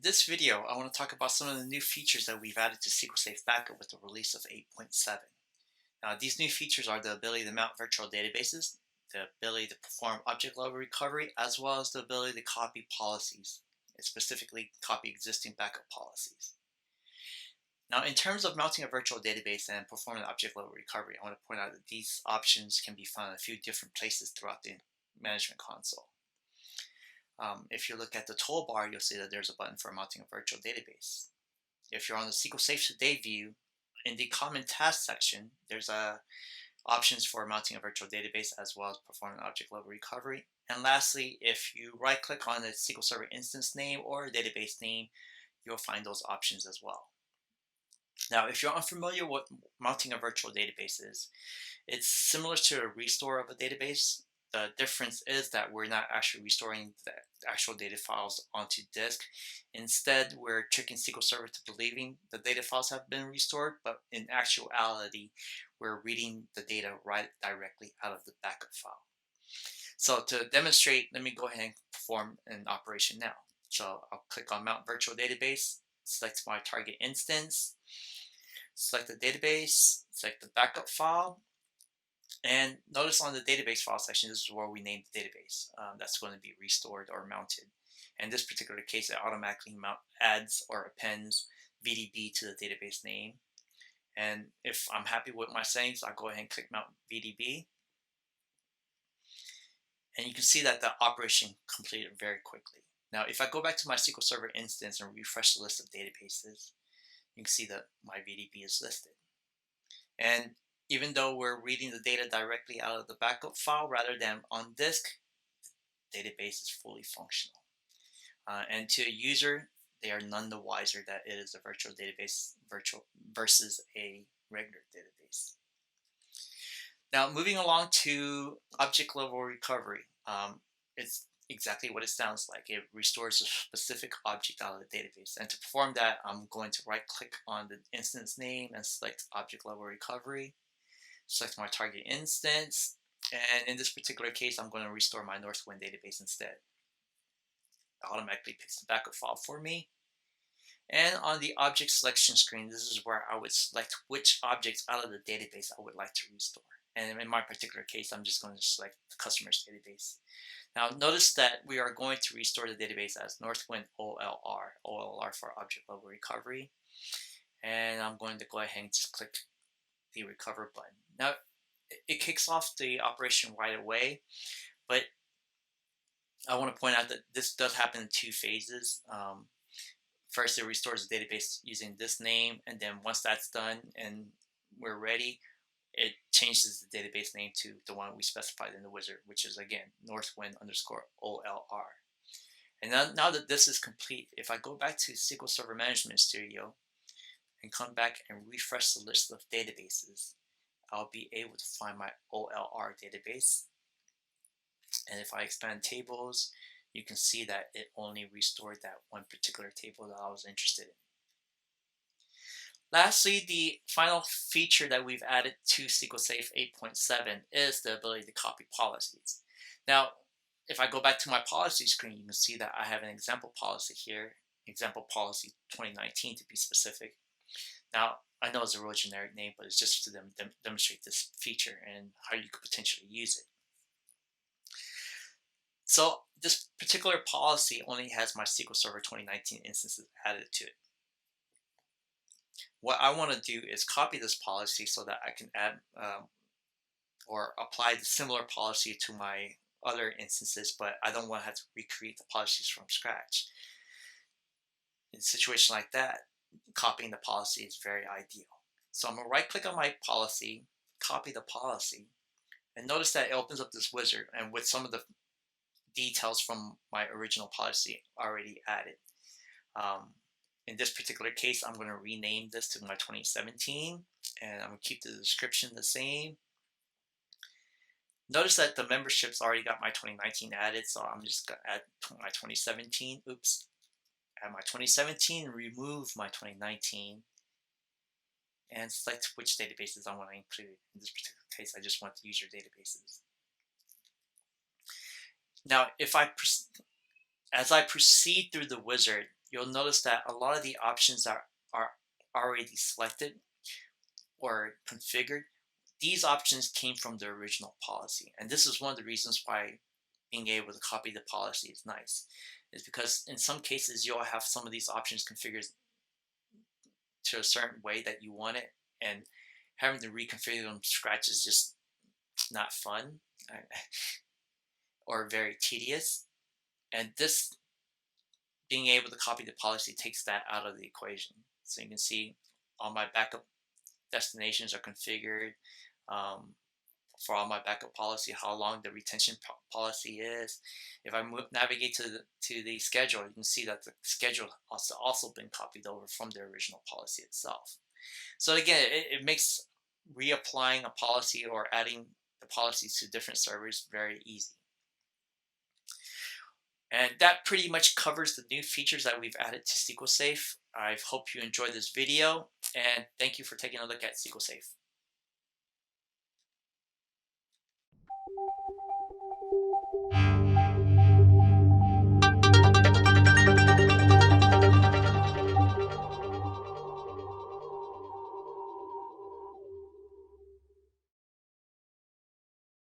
this video, I want to talk about some of the new features that we've added to SQL Safe Backup with the release of 8.7. Now, these new features are the ability to mount virtual databases, the ability to perform object-level recovery, as well as the ability to copy policies, and specifically copy existing backup policies. Now, in terms of mounting a virtual database and performing object-level recovery, I want to point out that these options can be found in a few different places throughout the management console. If you look at the toolbar, you'll see that there's a button for mounting a virtual database. If you're on the SQL Safe Today view, in the Common Tasks section, there's options for mounting a virtual database as well as performing object level recovery. And lastly, if you right-click on the SQL Server instance name or database name, you'll find those options as well. Now, if you're unfamiliar with mounting a virtual database is, it's similar to a restore of a database. The difference is that we're not actually restoring the actual data files onto disk. Instead, we're tricking SQL Server to believing the data files have been restored, but in actuality, we're reading the data right directly out of the backup file. So to demonstrate, let me go ahead and perform an operation now. So I'll click on Mount Virtual Database, select my target instance, select the database, select the backup file, and notice on the database file section, this is where we named the database. That's going to be restored or mounted. In this particular case, it automatically adds or appends VDB to the database name. And if I'm happy with my settings, I'll go ahead and click Mount VDB. And you can see that the operation completed very quickly. Now, if I go back to my SQL Server instance and refresh the list of databases, you can see that my VDB is listed. And even though we're reading the data directly out of the backup file rather than on disk, the database is fully functional. And to a user, they are none the wiser that it is a virtual database versus a regular database. Now, moving along to object level recovery, it's exactly what it sounds like. It restores a specific object out of the database. And to perform that, I'm going to right click on the instance name and select object level recovery. Select my target instance, and in this particular case, I'm going to restore my Northwind database instead. It automatically picks the backup file for me. And on the object selection screen, this is where I would select which objects out of the database I would like to restore. And in my particular case, I'm just going to select the customer's database. Now, notice that we are going to restore the database as Northwind OLR for object level recovery. And I'm going to go ahead and just click the recover button. Now, it kicks off the operation right away, but I want to point out that this does happen in two phases. First, it restores the database using this name, and then once that's done and we're ready, it changes the database name to the one we specified in the wizard, which is again Northwind_OLR. And now that this is complete, if I go back to SQL Server Management Studio and come back and refresh the list of databases, I'll be able to find my OLR database. And if I expand tables, you can see that it only restored that one particular table that I was interested in. Lastly, the final feature that we've added to SQL Safe 8.7 is the ability to copy policies. Now, if I go back to my policy screen, you can see that I have an example policy here, example policy 2019 to be specific. Now, I know it's a real generic name, but it's just to demonstrate this feature and how you could potentially use it. So this particular policy only has my SQL Server 2019 instances added to it. What I want to do is copy this policy so that I can add or apply the similar policy to my other instances, but I don't want to have to recreate the policies from scratch. In a situation like that, copying the policy is very ideal. So I'm going to right click on my policy, copy the policy, and notice that it opens up this wizard and with some of the details from my original policy already added. In this particular case, I'm going to rename this to my 2017, and I'm going to keep the description the same. Notice that the membership's already got my 2019 added, so I'm just going to add my 2017. Oops. Add my 2017, remove my 2019, and select which databases I want to include. In this particular case, I just want the user databases. Now, as I proceed through the wizard, you'll notice that a lot of the options that are already selected or configured, these options came from the original policy. And this is one of the reasons why being able to copy the policy is nice, is because in some cases you'll have some of these options configured to a certain way that you want it, and having to reconfigure them from scratch is just not fun or very tedious. And this being able to copy the policy takes that out of the equation. So you can see all my backup destinations are configured um, for all my backup policy, how long the retention policy is. If I navigate to the schedule, you can see that the schedule has also been copied over from the original policy itself. So again, it makes reapplying a policy or adding the policies to different servers very easy. And that pretty much covers the new features that we've added to SQL Safe. I hope you enjoyed this video, and thank you for taking a look at SQL Safe.